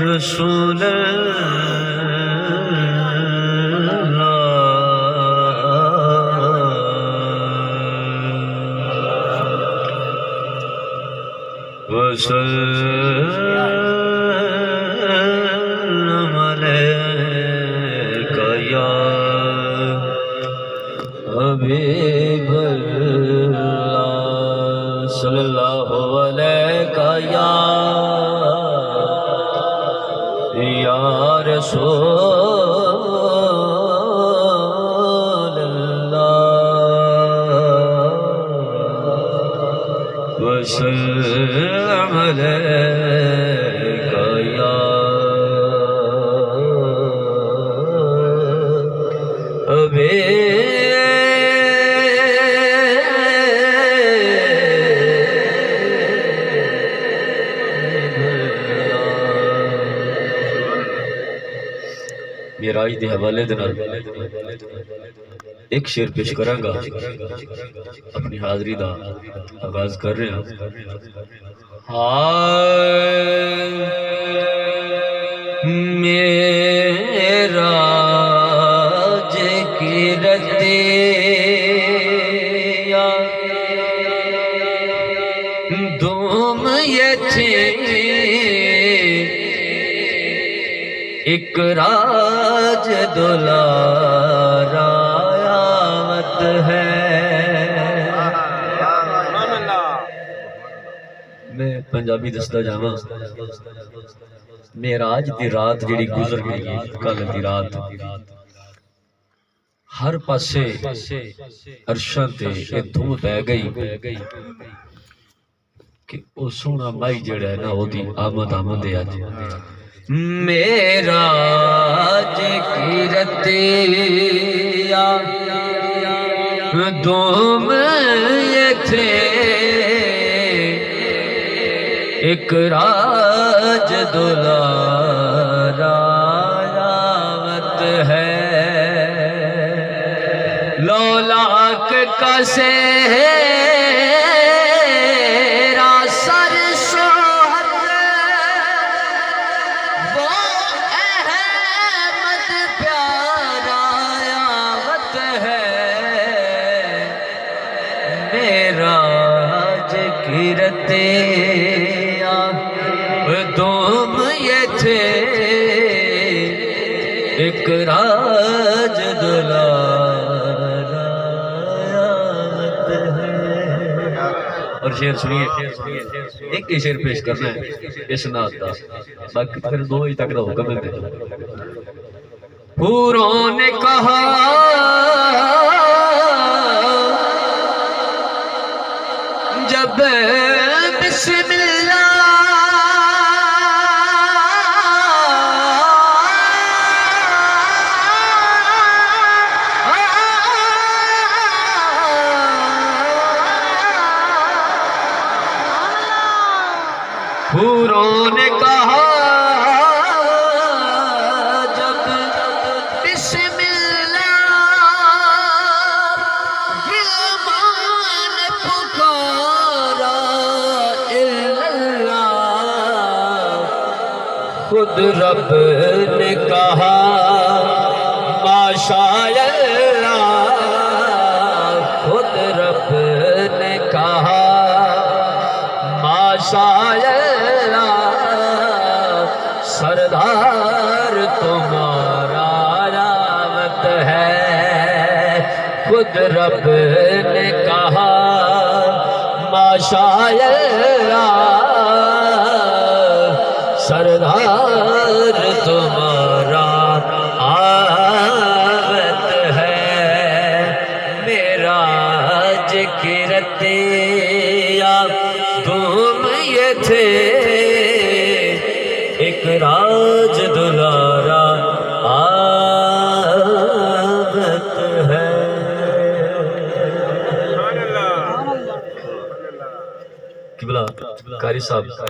رسول وسلم عليك يا حبيب الله صلى الله عليك يا رسول الله وسلم عليك يا حبيب میراج دے حوالے دے نال ایک شعر پیش کراں گا اپنی حاضری دا آغاز کر رہے ہیں معراج کی رتیا دوم یہ تھے ایک راج دلارا آمد ہے میں پنجابی دستا جاواں معراج دی رات جڑی گزر گئی ہے کل دی رات ہر پاسے عرشاں تے اے دھوم پے گئی کہ او سونا مائی جڑا ہے نا او دی آمد ہے اج معراج کی رتیا دوم یہ تھے ایک راج دلارا آمد ہے لولاک کا سہرا سر سوہد وہ احمد پیارا آمد ہے معراج کی رتیا دوم یہ تھے ایک راج دلارا آمد ہے اور شعر سنیے ایک ہی شعر پیش کرنا ہے اس نات دا باقی پھر 2 بجے تک دا حکم ہے حوروں نے کہا جب بسم اللہ حوروں نے کہا جب بسم اللہ غلمان پکارا اللہ خود رب نے کہا ماشاء اللہ خود رب نے کہا ماشاء اللہ سردار تمہارا آمد ہے خود رب نے کہا ماشاء اللہ سردار تمہارا آمد ہے معراج کی رتیا دوم یہ تھے ایک راج دلارا آمد ہے قبلہ قاری صاحب